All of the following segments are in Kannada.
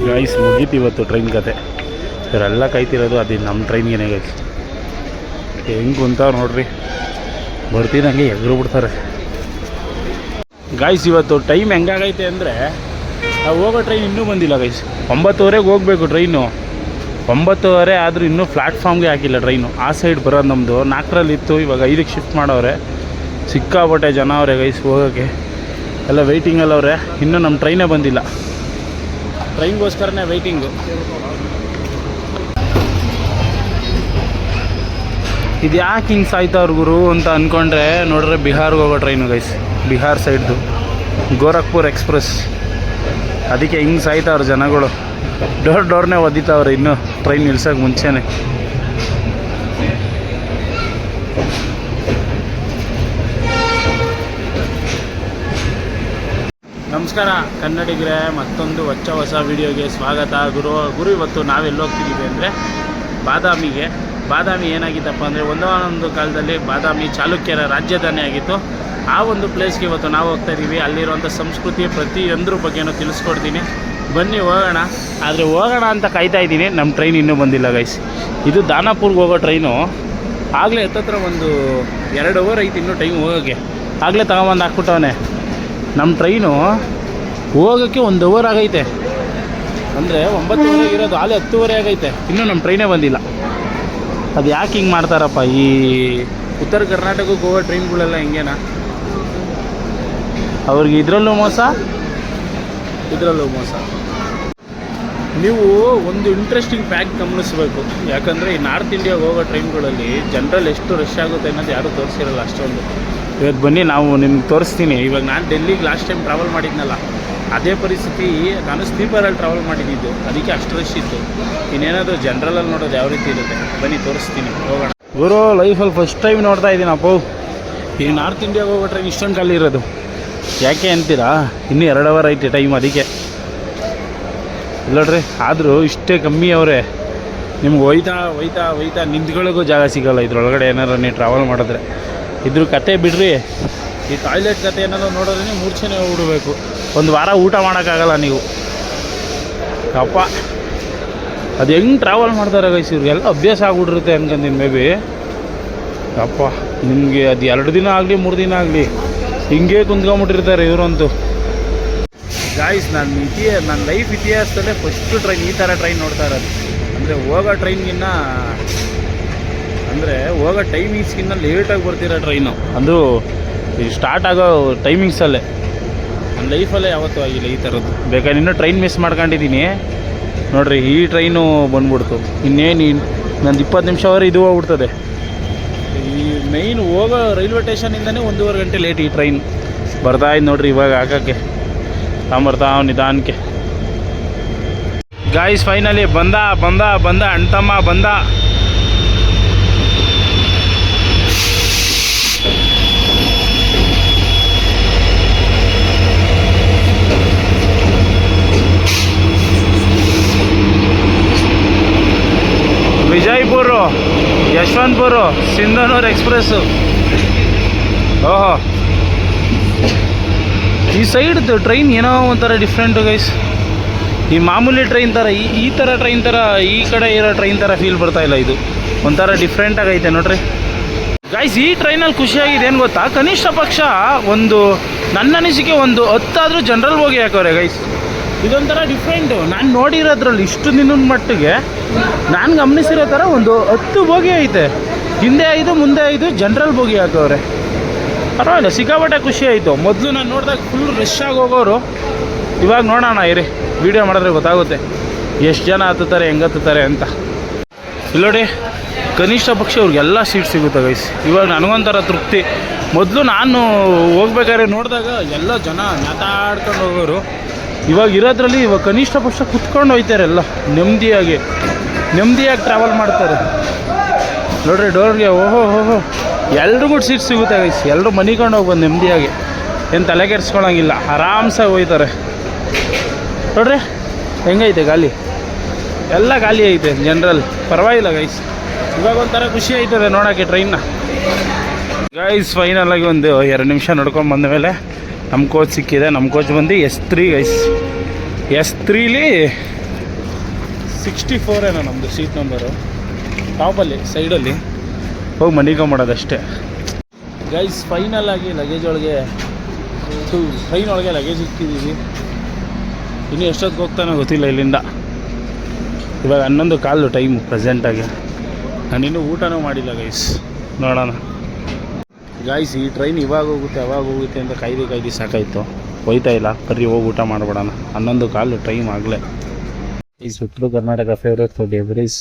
ಗೈಸ್ ಮುಗೀತು ಇವತ್ತು ಟ್ರೈನ್ ಕತೆ. ಇವರೆಲ್ಲ ಕಾಯ್ತಿರೋದು ಅದು ನಮ್ಮ ಟ್ರೈನ್ಗೆ ಗೈಸ್. ಹೆಂಗೆ ಕುಂತಾವ್ ನೋಡ್ರಿ, ಬರ್ತಿದ್ದಂಗೆ ಎಗರು ಬಿಡ್ತಾರೆ ಗೈಸ್. ಇವತ್ತು ಟೈಮ್ ಹೆಂಗಾಗೈತೆ ಅಂದರೆ ನಾವು ಹೋಗೋ ಟ್ರೈನ್ ಇನ್ನೂ ಬಂದಿಲ್ಲ ಗೈಸ್. 9:30ಗೆ ಹೋಗಬೇಕು ಟ್ರೈನು. 9:30 ಆದರೂ ಇನ್ನೂ ಪ್ಲ್ಯಾಟ್ಫಾರ್ಮ್ಗೆ ಹಾಕಿಲ್ಲ ಟ್ರೈನು. ಆ ಸೈಡ್ ಬರೋದು ನಮ್ಮದು 4ರಲ್ಲಿತ್ತು, ಇವಾಗ 5ಕ್ಕೆ ಶಿಫ್ಟ್ ಮಾಡವ್ರೆ. ಸಿಕ್ಕಾಪಟ್ಟೆ ಜನ ಅವರೇ ಗೈಸ್, ಹೋಗೋಕ್ಕೆ ಎಲ್ಲ ವೆಯ್ಟಿಂಗಲ್ಲವ್ರೆ. ಇನ್ನೂ ನಮ್ಮ ಟ್ರೈನೇ ಬಂದಿಲ್ಲ. ಟ್ರೈನ್ಗೋಸ್ಕರನೇ ವೆಯ್ಟಿಂಗು. ಇದು ಯಾಕೆ ಹಿಂಗೆ ಸಾಯ್ತವ್ರು ಗುರು ಅಂತ ಅಂದ್ಕೊಂಡ್ರೆ ನೋಡ್ರೆ ಬಿಹಾರ್ಗೆ ಹೋಗೋ ಟ್ರೈನು ಗೈಸ್. ಬಿಹಾರ್ ಸೈಡ್ದು ಗೋರಖ್ಪುರ್ ಎಕ್ಸ್ಪ್ರೆಸ್. ಅದಕ್ಕೆ ಹಿಂಗೆ ಸಾಯ್ತವ್ರು ಜನಗಳು. ಡೋರ್ನೇ ಒದಿತಾವ್ರೆ ಇನ್ನೂ ಟ್ರೈನ್ ನಿಲ್ಸೋಕ್ಕೆ ಮುಂಚೆನೇ. ನಮಸ್ಕಾರ ಕನ್ನಡಿಗರೇ, ಮತ್ತೊಂದು ಹೊಸ ವಿಡಿಯೋಗೆ ಸ್ವಾಗತ. ಗುರು ಇವತ್ತು ನಾವೆಲ್ಲಿ ಹೋಗ್ತಿದ್ದೀವಿ ಅಂದರೆ ಬಾದಾಮಿ ಏನಾಗಿತ್ತಪ್ಪ ಅಂದರೆ ಒಂದೊಂದು ಕಾಲದಲ್ಲಿ ಬಾದಾಮಿ ಚಾಲುಕ್ಯರ ರಾಜಧಾನಿ ಆಗಿತ್ತು. ಆ ಒಂದು ಪ್ಲೇಸ್ಗೆ ಇವತ್ತು ನಾವು ಹೋಗ್ತಾ ಇದ್ದೀವಿ. ಅಲ್ಲಿರುವಂಥ ಸಂಸ್ಕೃತಿ ಪ್ರತಿಯೊಂದ್ರ ಬಗ್ಗೆನೂ ತಿಳಿಸ್ಕೊಡ್ತೀನಿ, ಬನ್ನಿ ಹೋಗೋಣ. ಆದರೆ ಹೋಗೋಣ ಅಂತ ಕಾಯ್ತಾ ಇದ್ದೀನಿ, ನಮ್ಮ ಟ್ರೈನ್ ಇನ್ನೂ ಬಂದಿಲ್ಲ ಗೈಸ್. ಇದು ದಾನಾಪುರ್ಗೆ ಹೋಗೋ ಟ್ರೈನು. ಆಗಲೇ ಹತ್ತತ್ರ ಒಂದು 2 ಅವರ್ ಐತಿ ಇನ್ನೂ ಟೈಮ್ ಹೋಗೋಕ್ಕೆ. ಆಗಲೇ ತಗೊಂಬಂದು ಹಾಕ್ಬಿಟ್ಟವನೆ. ನಮ್ಮ ಟ್ರೈನು ಹೋಗೋಕ್ಕೆ 1 ಅವರ್ ಆಗೈತೆ. ಅಂದರೆ 9:30 ಇರೋದು, ಆಗಲೇ 10:30 ಆಗೈತೆ, ಇನ್ನೂ ನಮ್ಮ ಟ್ರೈನೇ ಬಂದಿಲ್ಲ. ಅದು ಯಾಕೆ ಹಿಂಗೆ ಮಾಡ್ತಾರಪ್ಪ ಈ ಉತ್ತರ ಕರ್ನಾಟಕಕ್ಕೆ ಹೋಗೋ ಟ್ರೈನ್ಗಳೆಲ್ಲ ಹಿಂಗೇನಾ? ಅವ್ರಿಗೆ ಇದರಲ್ಲೂ ಮೋಸ, ಇದರಲ್ಲೂ ಮೋಸ. ನೀವು ಒಂದು ಇಂಟ್ರೆಸ್ಟಿಂಗ್ ಫ್ಯಾಕ್ಟ್ ಗಮನಿಸಬೇಕು. ಯಾಕಂದರೆ ಈ ನಾರ್ತ್ ಇಂಡಿಯಾಗೆ ಹೋಗೋ ಟ್ರೈನ್ಗಳಲ್ಲಿ ಜನರಲ್ ಎಷ್ಟು ರಶ್ ಆಗುತ್ತೆ ಅನ್ನೋದು ಯಾರೂ ತೋರಿಸಿರಲ್ಲ ಅಷ್ಟೊಂದು. ಇವತ್ತು ಬನ್ನಿ ನಾವು ನಿಮ್ಗೆ ತೋರಿಸ್ತೀನಿ. ಇವಾಗ ನಾನು ಡೆಲ್ಲಿಗೆ ಲಾಸ್ಟ್ ಟೈಮ್ ಟ್ರಾವೆಲ್ ಮಾಡಿದ್ನಲ್ಲ, ಅದೇ ಪರಿಸ್ಥಿತಿ. ನಾನು ಸ್ಲೀಪರಲ್ಲಿ ಟ್ರಾವೆಲ್ ಮಾಡಿದ್ದು, ಅದಕ್ಕೆ ಅಷ್ಟು ರಶ್ ಇತ್ತು. ಇನ್ನೇನಾದರೂ ಜನರಲಲ್ಲಿ ನೋಡೋದು ಯಾವ ರೀತಿ ಇರುತ್ತೆ ಬನ್ನಿ ತೋರಿಸ್ತೀನಿ, ಹೋಗೋಣ. ಗುರು ಲೈಫಲ್ಲಿ ಫಸ್ಟ್ ಟೈಮ್ ನೋಡ್ತಾ ಇದ್ದೀನಿ ಅಪ್ಪು ಈ ನಾರ್ತ್ ಇಂಡಿಯಾಗೆ ಹೋಗೋ ಟ್ರೈನ್ ಇಷ್ಟೊಂದು ಖಾಲಿ ಇರೋದು. ಯಾಕೆ ಅಂತೀರಾ? ಇನ್ನೂ 2 ಅವರ್ ಐತೆ ಟೈಮ್, ಅದಕ್ಕೆ ಇಲ್ಲೋಡ್ರಿ. ಆದರೂ ಇಷ್ಟೇ ಕಮ್ಮಿ ಅವರೇ. ನಿಮ್ಗೆ ಹೋಯ್ತಾ ನಿಂತ್ಕೊಳ್ಳೋಕ್ಕೂ ಜಾಗ ಸಿಗೋಲ್ಲ ಇದ್ರೊಳಗಡೆ ಏನಾರು ನೀವು ಟ್ರಾವೆಲ್ ಮಾಡಿದ್ರೆ. ಇದ್ರ ಕತೆ ಬಿಡ್ರಿ, ಈ ಟಾಯ್ಲೆಟ್ ಕತೆ ಏನಾದ್ರು ನೋಡೋದ್ರೆ ಮೂರ್ಛೆನೇ ಹೋಗ್ಬಿಡ್ಬೇಕು. 1 ವಾರ ಊಟ ಮಾಡೋಕ್ಕಾಗಲ್ಲ ನೀವು. ಅಪ್ಪ ಅದು ಹೆಂಗೆ ಟ್ರಾವೆಲ್ ಮಾಡ್ತಾರೆ ಗೈಸ್, ಇವ್ರಿಗೆಲ್ಲ ಅಭ್ಯಾಸ ಆಗ್ಬಿಟ್ಟಿರುತ್ತೆ ಅನ್ಕೊಂತೀನಿ ಮೇ ಬಿ. ಅಪ್ಪ ನಿಮಗೆ ಅದು 2 ದಿನ ಆಗಲಿ 3 ದಿನ ಆಗಲಿ ಹಿಂಗೆ ಕುಂತ್ಕೊಂಬಿಟ್ಟಿರ್ತಾರೆ ಇವರಂತೂ. ಗಾಯ್ಸ್ ನನ್ನ ಲೈಫ್ ಇತಿಹಾಸದಲ್ಲೇ ಫಸ್ಟು ಟ್ರೈನ್ ಈ ಥರ ಟ್ರೈನ್ ನೋಡ್ತಾ ಇರೋದು. ಅಂದರೆ ಹೋಗೋ ಟೈಮಿಂಗ್ಸ್ಗಿನ್ನ ಲೇಟಾಗಿ ಬರ್ತಿರೋ ಟ್ರೈನು. ಅದು ಸ್ಟಾರ್ಟ್ ಆಗೋ ಟೈಮಿಂಗ್ಸಲ್ಲೇ. ನನ್ನ ಲೈಫಲ್ಲೇ ಯಾವತ್ತೂ ಆಗಿಲ್ಲ ಈ ಥರದ್ದು. ಬೇಕಾದ್ರೆ ಇನ್ನೂ ಟ್ರೈನ್ ಮಿಸ್ ಮಾಡ್ಕೊಂಡಿದ್ದೀನಿ ನೋಡಿರಿ. ಈ ಟ್ರೈನು ಬಂದ್ಬಿಡ್ತು. ಇನ್ನೇನು ನಂದು 20 ನಿಮಿಷವರೆಗೆ ಇದು ಹೋಗ್ಬಿಡ್ತದೆ. ಈ ಮೈನ್ ಹೋಗೋ ರೈಲ್ವೆ ಸ್ಟೇಷನಿಂದನೇ 1.5 ಗಂಟೆ ಲೇಟ್ ಈ ಟ್ರೈನ್. ಬರ್ತಾಯಿದ್ದು ನೋಡಿರಿ ಇವಾಗ ಹಾಕೋಕ್ಕೆ ತಾಂಬರ್ತಾವ ನಿಧಾನಕ್ಕೆ. ಗಾಯ್ಸ್ ಫೈನಲಿ ಬಂದ ಅಣ್ತಮ್ಮ ಬಂದ. ವಿಜಯಪುರ, ಯಶವಂತಪುರ, ಸಿಂಧನೂರು ಎಕ್ಸ್ಪ್ರೆಸ್ಸು. ಓಹೋ, ಈ ಸೈಡ್ದು ಟ್ರೈನ್ ಏನೋ ಒಂಥರ ಡಿಫ್ರೆಂಟು ಗೈಸ್. ಈ ಮಾಮೂಲಿ ಟ್ರೈನ್ ಥರ ಈ ಥರ ಟ್ರೈನ್ ಥರ ಈ ಕಡೆ ಇರೋ ಟ್ರೈನ್ ಥರ ಫೀಲ್ ಬರ್ತಾಯಿಲ್ಲ. ಇದು ಒಂಥರ ಡಿಫ್ರೆಂಟಾಗೈತೆ ನೋಡ್ರಿ ಗೈಸ್. ಈ ಟ್ರೈನಲ್ಲಿ ಖುಷಿಯಾಗಿದೆ ಏನು ಗೊತ್ತಾ, ಕನಿಷ್ಠ ಪಕ್ಷ ನನ್ನ ಅನಿಸಿಕೆ 10 ಆದರೂ ಜನರಲ್ ಹೋಗಿ ಹಾಕೋರೆ ಗೈಸ್. ಇದೊಂಥರ ಡಿಫ್ರೆಂಟು. ನಾನು ನೋಡಿರೋದ್ರಲ್ಲಿ ಇಷ್ಟು ದಿನದ ಮಟ್ಟಿಗೆ ನಾನು ಗಮನಿಸಿರೋ ಥರ 10 ಬೋಗಿ ಐತೆ. ಹಿಂದೆ 5 ಮುಂದೆ 5 ಜನರಲ್ ಬೋಗಿ ಹಾಕೋರೆ. ಪರವಾಗಿಲ್ಲ, ಸಿಕ್ಕಾಪಟ್ಟೆ ಖುಷಿ ಆಯಿತು. ಮೊದಲು ನಾನು ನೋಡಿದಾಗ ಫುಲ್ ರಶ್ ಆಗಿ ಹೋಗೋರು. ಇವಾಗ ನೋಡೋಣ ಇರಿ, ವೀಡಿಯೋ ಮಾಡಿದ್ರೆ ಗೊತ್ತಾಗುತ್ತೆ ಎಷ್ಟು ಜನ ಹತ್ತುತ್ತಾರೆ, ಹೆಂಗೆ ಹತ್ತುತ್ತಾರೆ ಅಂತ. ಇಲ್ಲೋಡಿ, ಕನಿಷ್ಠ ಪಕ್ಷ ಅವ್ರಿಗೆಲ್ಲ ಸೀಟ್ ಸಿಗುತ್ತೆ ಗೈಸ್. ಇವಾಗ ನನಗೊಂಥರ ತೃಪ್ತಿ. ಮೊದಲು ನಾನು ಹೋಗ್ಬೇಕಾದ್ರೆ ನೋಡಿದಾಗ ಎಲ್ಲ ಜನ ಮಾತಾಡ್ಕೊಂಡು ಹೋಗೋರು. ಇವಾಗ ಇರೋದ್ರಲ್ಲಿ ಕನಿಷ್ಠ ಪಕ್ಷ ಕುತ್ಕೊಂಡು ಹೋಗ್ತಾರೆ. ಎಲ್ಲ ನೆಮ್ಮದಿಯಾಗಿ ಟ್ರಾವೆಲ್ ಮಾಡ್ತಾರೆ ನೋಡ್ರಿ. ಡೋರ್ಗೆ ಓಹೋ ಎಲ್ರಿಗೂ ಸೀಟ್ ಸಿಗುತ್ತೆ ಗೈಸ್. ಎಲ್ಲರೂ ಮನಿಕೊಂಡು ಹೋಗ್ಬೋದು ನೆಮ್ಮದಿಯಾಗಿ, ಏನು ತಲೆ ಕೆಡಿಸ್ಕೊಳಂಗಿಲ್ಲ, ಆರಾಮ್ಸಾಗಿ ಹೋಗ್ತಾರೆ ನೋಡ್ರಿ. ಹೆಂಗೈತೆ ಗಾಲಿ, ಎಲ್ಲ ಗಾಲಿ ಐತೆ ಜನರಲ್. ಪರವಾಗಿಲ್ಲ ಗೈಸ್, ಇವಾಗ ಒಂಥರ ಖುಷಿ ಆಯ್ತದೆ ನೋಡೋಕ್ಕೆ ಟ್ರೈನ್ನ. ಗೈಸ್ ಫೈನಲಾಗಿ ಒಂದು 2 ನಿಮಿಷ ನೋಡ್ಕೊಂಡು ಬಂದ ಮೇಲೆ ನಮ್ಮ ಕೋಚ್ ಸಿಕ್ಕಿದೆ. ನಮ್ಮ ಕೋಚ್ ಬಂದು S3 ಗೈಸ್. S3ಲಿ 64 ಏನೋ ನಮ್ಮದು ಸೀಟ್ ನಂಬರು. ಟಾಪಲ್ಲಿ ಸೈಡಲ್ಲಿ ಹೋಗಿ ಮನಿಕೊಂಬಿಡೋದಷ್ಟೇ ಗೈಸ್. ಫೈನಲ್ ಆಗಿ ಲಗೇಜ್ ಒಳಗೆ ಟ್ರೈನ್ ಒಳಗೆ ಲಗೇಜ್ ಇಕ್ಕಿದ್ದೀವಿ. ಇನ್ನು ಎಷ್ಟೊತ್ತಿಗೆ ಹೋಗ್ತಾನೋ ಗೊತ್ತಿಲ್ಲ ಇಲ್ಲಿಂದ. ಇವಾಗ 11 ಟೈಮು ಪ್ರೆಸೆಂಟಾಗಿ. ನಾನಿನ್ನೂ ಊಟನೂ ಮಾಡಿಲ್ಲ ಗೈಸ್, ನೋಡೋಣ ಗಾಯ್ಸ್. ಈ ಟ್ರೈನ್ ಇವಾಗ ಹೋಗುತ್ತೆ ಅವಾಗ ಹೋಗುತ್ತೆ ಅಂತ ಕಾಯ್ದು ಸಾಕಾಯಿತು. ಹೋಯ್ತಾ ಇಲ್ಲ, ಬರ್ರಿ ಹೋಗಿ ಊಟ ಮಾಡಿಬಿಡೋಣ. 11 ಟೈಮ್ ಆಗಲೇ. ಈ Uttara Karnataka favourite food egg rice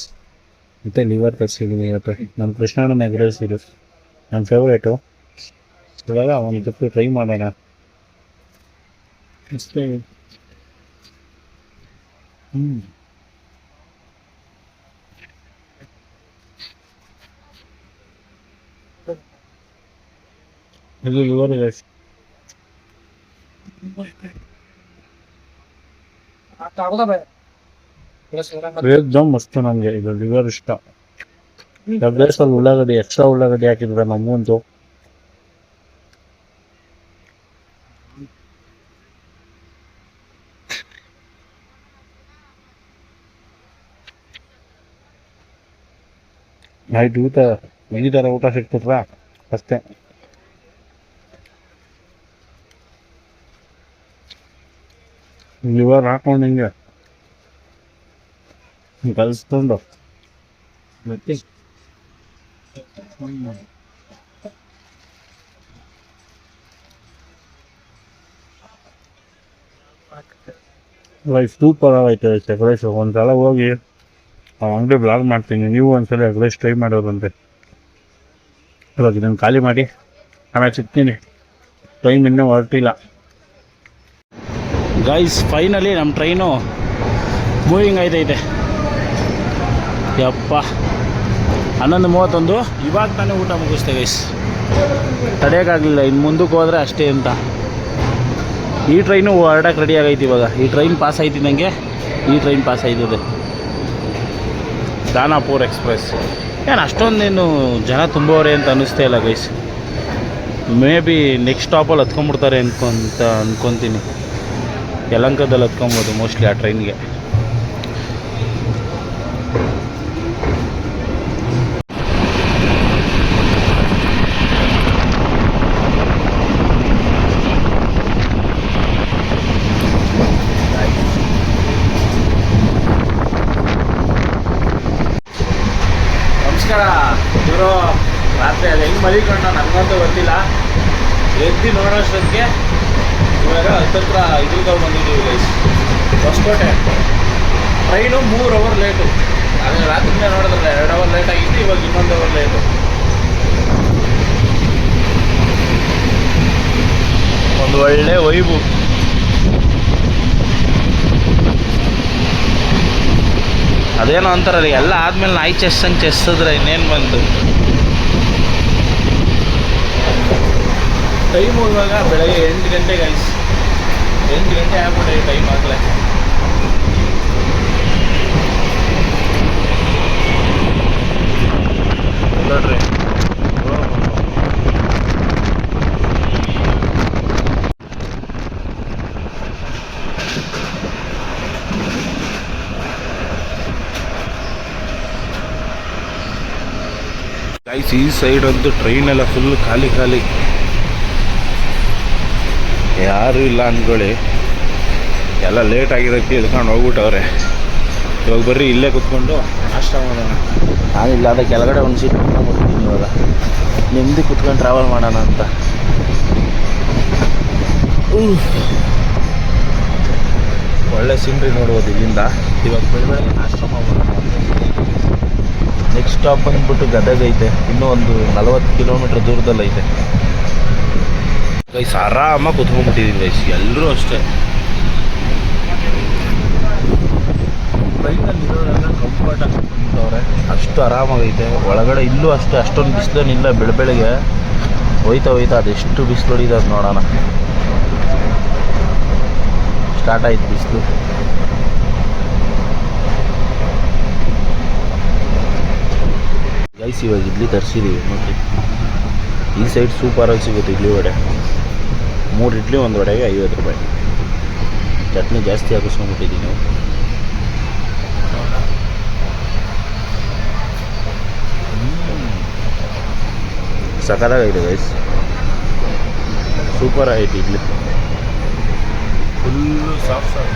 ಮತ್ತು ಲಿವರ್ ತರಿಸಿದ್ದೀನಿ ಇವತ್ತು. ನಮ್ಮ ಕೃಷ್ಣಣ್ಣನ ಎಗ್ ರೈಸ್ ಇದು ನನ್ನ ಫೇವ್ರೇಟು. ಇವಾಗ ಒಂದು ಜೊತೆ ಟ್ರೈ ಮಾಡೋಣ ಅಷ್ಟೇ. ಇದು ಲಿವರ್ ರೈಸ್ ಏಕ್ದಮ್ ಮಸ್ತು. ನನಗೆ ಇದು ಲಿವರ್ ಇಷ್ಟ. ಎಗ್ ರೈಸಲ್ಲಿ ಉಳ್ಳಾಗಡ್ಡಿ ಎಕ್ಸ್ಟ್ರಾ ಉಳ್ಳಾಗಡ್ಡಿ ಹಾಕಿದ್ರೆ ನಮ್ಮಂತೂ ನೈಟ್ ಈ ಥರ ಊಟ ಸಿಕ್ತಿದ್ರ ಅಷ್ಟೇ. ಲಿವರ್ ಹಾಕೊಂಡು ಹಿಂಗೆ ಕಲಿಸ್ಕೊಂಡು ಮತ್ತೆ ಸೂಪರ್ ಆಗೈತೆ ಎಗ್ ರೈಸ್. ಒಂದ್ಸಲ ಹೋಗಿ ಅಂಗಡಿ ಬ್ಲಾಗ್ ಮಾಡ್ತೀನಿ, ನೀವು ಒಂದ್ಸಲ ಎಗ್ ರೈಸ್ ಟ್ರೈ ಮಾಡೋದಂತೆ. ಇವಾಗ ಇದನ್ನು ಖಾಲಿ ಮಾಡಿ ಆಮೇಲೆ ಸಿಗ್ತೀನಿ. ಟೈಮ್ ಇನ್ನೂ ಹೊರಟಿಲ್ಲ ಗೈಸ್. ಫೈನಲಿ ನಮ್ಮ ಟ್ರೈನು ಮೂವಿಂಗ್ ಆಯ್ತೈತೆ. ಯಪ್ಪ 11:31. ಇವಾಗ ತಾನೇ ಊಟ ಮುಗಿಸ್ತೆ ಗೈಸ್. ತಡೆಯೋಕ್ಕಾಗಲಿಲ್ಲ, ಇನ್ನು ಮುಂದಕ್ಕೆ ಹೋದರೆ ಅಷ್ಟೇ ಅಂತ. ಈ ಟ್ರೈನು ಹೊರಡಕ್ಕೆ ರೆಡಿ ಆಗೈತೆ ಇವಾಗ. ಈ ಟ್ರೈನ್ ಪಾಸ್ ಆಯ್ತಿದ್ದಂಗೆ ಈ ಟ್ರೈನ್ ಪಾಸ್ ಆಯ್ತದೆ, ದಾನಾಪುರ್ ಎಕ್ಸ್ಪ್ರೆಸ್. ಏನು ಅಷ್ಟೊಂದೇನು ಜನ ತುಂಬವ್ರೆ ಅಂತ ಅನ್ನಿಸ್ತೇ ಇಲ್ಲ ಗೈಸ್. ಮೇ ಬಿ ನೆಕ್ಸ್ಟ್ ಸ್ಟಾಪಲ್ಲಿ ಹತ್ಕೊಂಡ್ಬಿಡ್ತಾರೆ ಅನ್ಕೊತೀನಿ. ಯಲಹಂಕದಲ್ಲಿ ಹತ್ಕೊಬೋದು ಮೋಸ್ಟ್ಲಿ ಆ ಟ್ರೈನ್ಗೆ. ನಮಸ್ಕಾರ. ಇವರು ರಾತ್ರಿ ಅದು ಹೆಂಗೆ ಮಲಿಕೊಂಡ ನನಗಂತೂ ಗೊತ್ತಿಲ್ಲ. ಎದ್ದು ನೋಡೋಷ್ಟೊತ್ತಿಗೆ ಇವಾಗ ಹತ್ತತ್ರ ಇದ್ರಿಗೆ ಬಂದಿದ್ದೀವಿ guys, Hosakote. Train 3 hour late. ಆದರೆ ರಾತ್ರಿನೇ ನೋಡಿದ್ರೆ 2 ಅವರ್ ಲೇಟ್ ಆಗಿತ್ತು, ಇವಾಗ ಇನ್ನೊಂದು ಅವರ್ ಲೇಟು. ಒಂದು ಒಳ್ಳೆ ವೈಬು. ಅದೇನೋ ಅಂತಾರಲ್ಲ, ಎಲ್ಲ ಆದಮೇಲೆ ನಾಯಿ ಚೆಸ್ಸಂಗೆ ಚೆಸ್ಸಿದ್ರೆ ಇನ್ನೇನು ಬಂತು. ಟೈಮು ಇವಾಗ ಬೆಳಗ್ಗೆ 8 ಗಂಟೆ ಗೈಸ್. 8 ಗಂಟೆ ಆಗ್ಬಿಟ್ಟೆ ಟೈಮ್ ಆಗಲೇ. ನೋಡ್ರಿ ಗೈಸ್, ಈ ಸೈಡ್ ಅಂತೂ ಟ್ರೈನೆಲ್ಲ ಫುಲ್ ಖಾಲಿ. ಯಾರೂ ಇಲ್ಲ ಅಂದ್ಕೊಳ್ಳಿ, ಎಲ್ಲ ಲೇಟ್ ಆಗಿರೋಕ್ಕೆ ಇಳ್ಕೊಂಡು ಹೋಗ್ಬಿಟ್ಟವ್ರೆ. ಇವಾಗ ಬರ್ರಿ ಇಲ್ಲೇ ಕುತ್ಕೊಂಡು ನಾಷ್ಟ ಮಾಡೋಣ. ನಾನಿಲ್ಲ ಅದ ಕೆಳಗಡೆ ಒಂದು ಸೀಟ್ ಕುತ್ಕೊಂಡ್ಬಿಡ್ತೀನಿ. ಇವಾಗ ನೆಮ್ಮದಿ ಕುತ್ಕೊಂಡು ಟ್ರಾವೆಲ್ ಮಾಡೋಣ ಅಂತ. ಒಳ್ಳೆ ಸೀನ್ರಿ ನೋಡ್ಬೋದು ಇಲ್ಲಿಂದ. ಇವಾಗ ಬೆಳಗ್ಗೆ ನಾಷ್ಟ ಮಾಡೋಣ. ನೆಕ್ಸ್ಟ್ ಸ್ಟಾಪ್ ಬಂದ್ಬಿಟ್ಟು ಗದಗ ಐತೆ, ಇನ್ನೂ ಒಂದು 40 ಕಿಲೋಮೀಟ್ರ್ ದೂರದಲ್ಲೈತೆ ಗೈಸ್. ಆರಾಮಾಗಿ ಕುತ್ಕೊಂಡ್ಬಿಟ್ಟಿದ್ದೀನಿ ಗೈಸ್, ಎಲ್ಲರೂ ಅಷ್ಟೇ. ಟ್ರೈನಲ್ಲಿ ಇರೋರೆಲ್ಲ ಕಂಫರ್ಟಾಗಿ ಕುತ್ಕೊಂಡ್ಬಿಟ್ಟವ್ರೆ, ಅಷ್ಟು ಆರಾಮಾಗೈತೆ. ಒಳಗಡೆ ಇಲ್ಲೂ ಅಷ್ಟೇ, ಅಷ್ಟೊಂದು ಬಿಸಿಲೇನಿಲ್ಲ. ಬೆಳಗ್ಗೆ ಹೋಯ್ತಾ ಅದೆಷ್ಟು ಬಿಸಿಲು ಹೊಡಿದೆ ಅದು ನೋಡೋಣ. ಸ್ಟಾರ್ಟ್ ಆಯ್ತು ಬಿಸಿಲು. ಗೈಸ್ ಇವಾಗ ಇಡ್ಲಿ ತರಿಸಿದ್ದೀವಿ ನೋಡಿರಿ. ಈ ಸೈಡ್ ಸೂಪರಾಗಿ ಸಿಗುತ್ತೆ ಇಡ್ಲಿ ವಡೆ. 3 ಇಡ್ಲಿ 1 ವಡೆಗೆ 50 ರೂಪಾಯಿ. ಚಟ್ನಿ ಜಾಸ್ತಿ ಹಾಕಿಸ್ಕೊಂಡ್ಬಿಟ್ಟಿದ್ದೀನಿ. ಸಖತ್ತಾಗಿದೆ ಗೈಸ್, ಸೂಪರ್ ಆಗೈತಿ idli, full soft soft.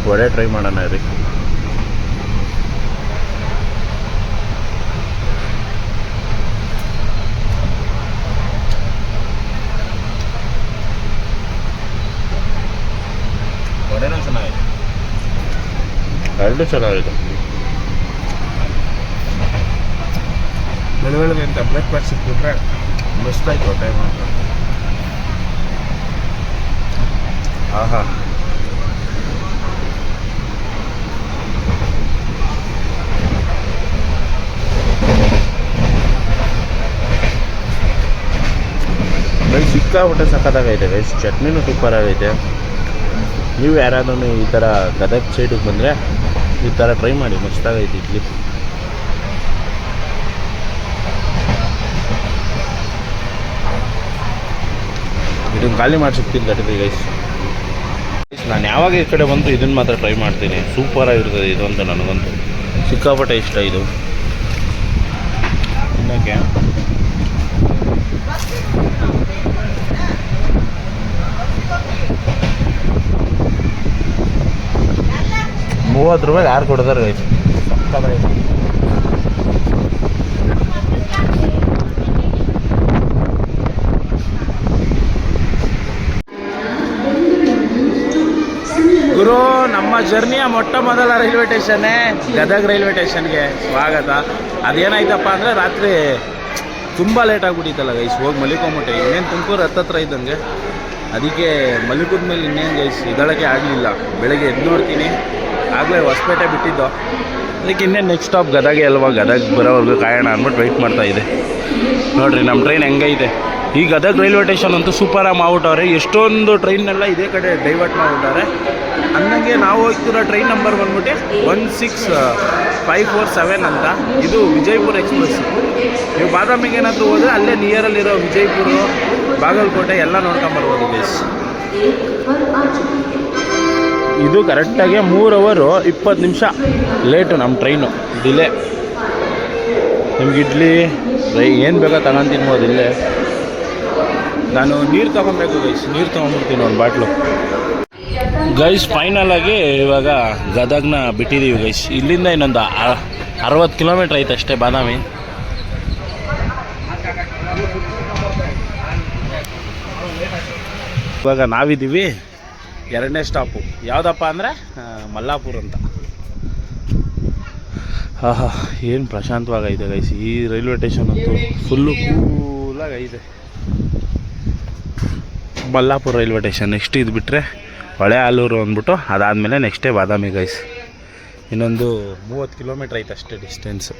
Vada try ಮಾಡೋಣ ರೀ. ವಡೆನೂ ಚೆನ್ನಾಗಿದೆ, ಎರಡು ಚೆನ್ನಾಗಿದೆ. ಬೆಳಗ್ಗೆ ಅಂತ ಬ್ರೇಕ್ಫಾಸ್ಟ್ ಸಿಕ್ಬಿಟ್ರೆ ಮಸ್ತ್ ಆಯ್ತು ಟೈಮ್ ಅಂತ. ಆಹಾ, ಗೈಸ್ ಸಿಕ್ಕಾಬಿಟ್ಟೆ ಸಖತ್ತಾಗೈತೆ ಗೈಸ್, ಚಟ್ನಿನೂ ಸೂಪರ್ ಆಗೈತೆ. ನೀವು ಯಾರಾದ್ರೂ ಈ ಥರ ಗದಗ ಸೈಡಿಗೆ ಬಂದರೆ ಈ ಥರ ಟ್ರೈ ಮಾಡಿ, ಮಸ್ತಾಗೈತೆ ಇಡ್ಲಿ. ಇದನ್ನು ಖಾಲಿ ಮಾಡಿ ಸಿಗ್ತೀನಿ ತಟ್ಟಿದ್ರಿ ಗೈಸ್. ನಾನು ಯಾವಾಗ ಈ ಕಡೆ ಬಂತು ಇದನ್ನು ಮಾತ್ರ ಟ್ರೈ ಮಾಡ್ತೀನಿ, ಸೂಪರಾಗಿರ್ತದೆ ಇದು ಅಂತ. ನನಗಂತೂ ಸಿಕ್ಕಾಪಟ್ಟೆ ಇಷ್ಟ ಇದು ತಿನ್ನೋಕ್ಕೆ. 30 ರೂಪಾಯಿಗೆ ಯಾರು ಕೊಡ್ತಾರೆ ಗೈಸ್, ಸಕ್ಕತ್ತಾಗೈತೆ. ಗುರು, ನಮ್ಮ ಜರ್ನಿಯ ಮೊಟ್ಟ ಮೊದಲ ರೈಲ್ವೆ ಸ್ಟೇಷನ್ನೇ ಗದಗ ರೈಲ್ವೆ ಸ್ಟೇಷನ್ಗೆ ಸ್ವಾಗತ. ಅದೇನಾಯ್ತಪ್ಪ ಅಂದರೆ ರಾತ್ರಿ ತುಂಬ ಲೇಟ್ ಆಗಿಬಿಟ್ಟಿತ್ತಲ್ಲ ಗೈಸ್, ಹೋಗಿ ಮಲಿಕೊಂಬಿಟ್ಟೆ. ಇನ್ನೇನು ತುಮಕೂರು ಹತ್ತತ್ರ ಇದ್ದಂಗೆ, ಅದಕ್ಕೆ ಮಲಿಕದ ಮೇಲೆ ಇನ್ನೇನು ಗೈಸ್ ಇದಳಕ್ಕೆ ಆಗಲಿಲ್ಲ. ಬೆಳಗ್ಗೆ ಎದ್ದು ನೋಡ್ತೀನಿ ಆಗಲೇ ಹೊಸಪೇಟೆ ಬಿಟ್ಟಿದ್ದು, ಅದಕ್ಕೆ ಇನ್ನೇನು ನೆಕ್ಸ್ಟ್ ಸ್ಟಾಪ್ ಗದಗೆ ಅಲ್ವಾ, ಗದಗ ಬರೋವರೆಗೂ ಕಾಯೋಣ ಅಂದ್ಬಿಟ್ಟು ವೆಯ್ಟ್ ಮಾಡ್ತಾಯಿದ್ದೆ. ನೋಡಿರಿ ನಮ್ಮ ಟ್ರೈನ್ ಹೆಂಗೈತೆ. ಈ ಗದಗ ರೈಲ್ವೆ ಸ್ಟೇಷನ್ ಅಂತೂ ಸೂಪರಾಗಿ ಮಾಡ್ಬಿಟ್ಟವ್ರೆ. ಎಷ್ಟೊಂದು ಟ್ರೈನ್ನೆಲ್ಲ ಇದೇ ಕಡೆ ಡೈವರ್ಟ್ ಮಾಡಿಬಿಟ್ಟವ್ರೆ. ಅಂದಂಗೆ ನಾವು ಹೋಗ್ತಿರೋ ಟ್ರೈನ್ ನಂಬರ್ ಬಂದ್ಬಿಟ್ಟು 16547 ಅಂತ. ಇದು ವಿಜಯಪುರ ಎಕ್ಸ್ಪ್ರೆಸ್. ನೀವು ಬಾದಾಮಿಗೆ ಏನಾದರೂ ಹೋದರೆ ಅಲ್ಲೇ ನಿಯರಲ್ಲಿರೋ ವಿಜಯಪುರ, ಬಾಗಲಕೋಟೆ ಎಲ್ಲ ನೋಡ್ಕೊಂಬರ್ಬೋದು ಗೈಸ್. ಇದು ಕರೆಕ್ಟಾಗಿ 3 ಅವರ್ 20 ನಿಮಿಷ ಲೇಟು ನಮ್ಮ ಟ್ರೈನು, ಡಿಲೇ. ನಿಮ್ಗೆ ಇಡ್ಲಿ ಏನು ಬೇಕೋ ತಗೊಂಡು ತಿನ್ಬೋದು ಇಲ್ಲೇ. ನಾನು ನೀರು ತೊಗೊಬೇಕು ಗೈಸ್, ನೀರು ತೊಗೊಂಡ್ಬಿಡ್ತೀನಿ ಒಂದು ಬಾಟ್ಲು. ಗೈಸ್ ಫೈನಲಾಗಿ ಇವಾಗ ಗದಗ್ನ ಬಿಟ್ಟಿದ್ದೀವಿ ಗೈಸ್. ಇಲ್ಲಿಂದ ಇನ್ನೊಂದು 60 ಕಿಲೋಮೀಟ್ರ್ ಐತೆ ಅಷ್ಟೇ ಬಾದಾಮಿ. ಇವಾಗ ನಾವಿದ್ದೀವಿ ಎರಡನೇ ಸ್ಟಾಪು. ಯಾವುದಪ್ಪ ಅಂದರೆ ಮಲ್ಲಾಪುರ ಅಂತ. ಆಹಾ, ಏನು ಪ್ರಶಾಂತವಾಗೈತೆ ಗೈಸ್ ಈ ರೈಲ್ವೆ ಸ್ಟೇಷನ್ ಅಂತೂ, ಫುಲ್ಲು ಕೂಲಾಗೈತೆ. Mallapura railway station. ನೆಕ್ಸ್ಟ್ ಇದು ಬಿಟ್ಟರೆ ಹೊಳೆಆಲೂರು ಅಂದ್ಬಿಟ್ಟು ಅದಾದಮೇಲೆ ನೆಕ್ಸ್ಟೇ ಬಾದಾಮಿ ಗೈಸ್. ಇನ್ನೊಂದು 30 ಕಿಲೋಮೀಟ್ರ್ ಐತೆ ಅಷ್ಟೇ ಡಿಸ್ಟೆನ್ಸು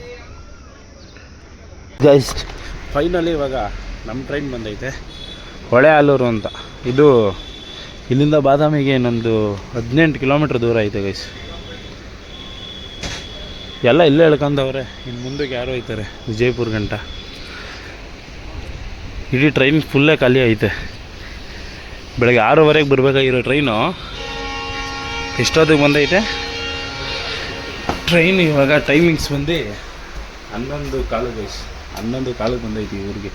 ಗೈಸ್. ಫೈನಲಿ ಇವಾಗ ನಮ್ಮ ಟ್ರೈನ್ ಬಂದೈತೆ ಹೊಳೆಆಲೂರು ಅಂತ. ಇದು ಇಲ್ಲಿಂದ ಬಾದಾಮಿಗೆ ಇನ್ನೊಂದು 18 ಕಿಲೋಮೀಟ್ರ್ ದೂರ ಐತೆ ಗೈಸ್. ಎಲ್ಲ ಇಲ್ಲೇ ಹೇಳ್ಕೊಂಡವ್ರೆ, ಇನ್ನು ಮುಂದಕ್ಕೆ ಯಾರು ಹೋಯ್ತಾರೆ ವಿಜಯಪುರ ಗಂಟ. ಇಡೀ ಟ್ರೈನ್ ಫುಲ್ಲೇ ಖಾಲಿ ಐತೆ. ಬೆಳಗ್ಗೆ 6:00 ಬರಬೇಕಾಗಿರೋ ಟ್ರೈನು ಎಷ್ಟೊತ್ತಿಗೆ ಬಂದೈತೆ ಟ್ರೈನ್. ಇವಾಗ ಟೈಮಿಂಗ್ಸ್ ಬಂದು 11:15 ಗೈಸ್. 11:15 ಬಂದೈತಿ ಊರಿಗೆ.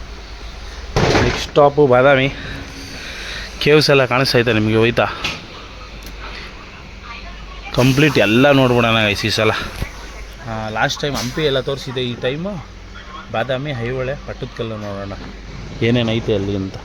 ನೆಕ್ಸ್ಟ್ ಸ್ಟಾಪು ಬಾದಾಮಿ. ಕೇವ್ಸ್ ಎಲ್ಲ ಕಾಣಿಸ್ತೈತೆ ನಿಮಗೆ ಹೋಯ್ತಾ. ಕಂಪ್ಲೀಟ್ ಎಲ್ಲ ನೋಡ್ಬಿಡೋಣ ಗೈಸ್ ಈ ಸಲ. ಲಾಸ್ಟ್ ಟೈಮ್ ಹಂಪಿ ಎಲ್ಲ ತೋರಿಸಿದೆ, ಈ ಟೈಮು ಬಾದಾಮಿ, ಐಹೊಳೆ, ಪಟ್ಟದಕಲ್ಲು ನೋಡೋಣ ಏನೇನೈತೆ ಅಲ್ಲಿ ಅಂತ.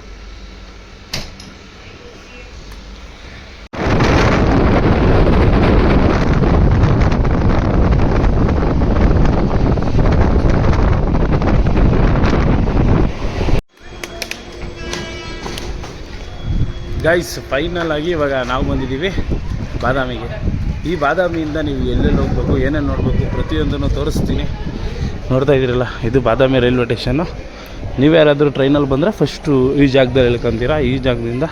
ಗೈಸ್ ಫೈನಲ್ ಆಗಿ ಇವಾಗ ನಾವು ಬಂದಿದ್ದೀವಿ ಬಾದಾಮಿಗೆ. ಈ ಬಾದಾಮಿಯಿಂದ ನೀವು ಎಲ್ಲೆಲ್ಲಿ ಹೋಗಬೇಕು, ಏನೇನು ನೋಡಬೇಕು ಪ್ರತಿಯೊಂದನ್ನು ತೋರಿಸ್ತೀನಿ. ನೋಡ್ತಾ ಇದ್ದೀರಲ್ಲ, ಇದು ಬಾದಾಮಿ ರೈಲ್ವೆ ಸ್ಟೇಷನ್ನು. ನೀವು ಯಾರಾದರೂ ಟ್ರೈನಲ್ಲಿ ಬಂದರೆ ಫಸ್ಟು ಈ ಜಾಗದಲ್ಲಿ ಹೇಳ್ಕೊಂತೀರಾ. ಈ ಜಾಗದಿಂದ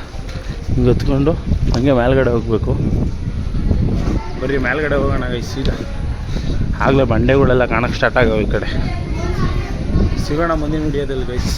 ಹಿಂಗೆ ಹೊತ್ಕೊಂಡು ಹಂಗೆ ಮೇಲ್ಗಡೆ ಹೋಗಬೇಕು. ಬರೀ ಮೇಲ್ಗಡೆ ಹೋಗೋಣ ಗೈಸ್ ಸೀದಾ. ಆಗಲೇ ಬಂಡೆಗಳೆಲ್ಲ ಕಾಣೋಕ್ಕೆ ಸ್ಟಾರ್ಟ್ ಆಗವೆ ಈ ಕಡೆ. ಸಿಗೋಣ ಮುಂದಿನ ವಿಡಿಯೋದಲ್ಲಿ ಗೈಸ್.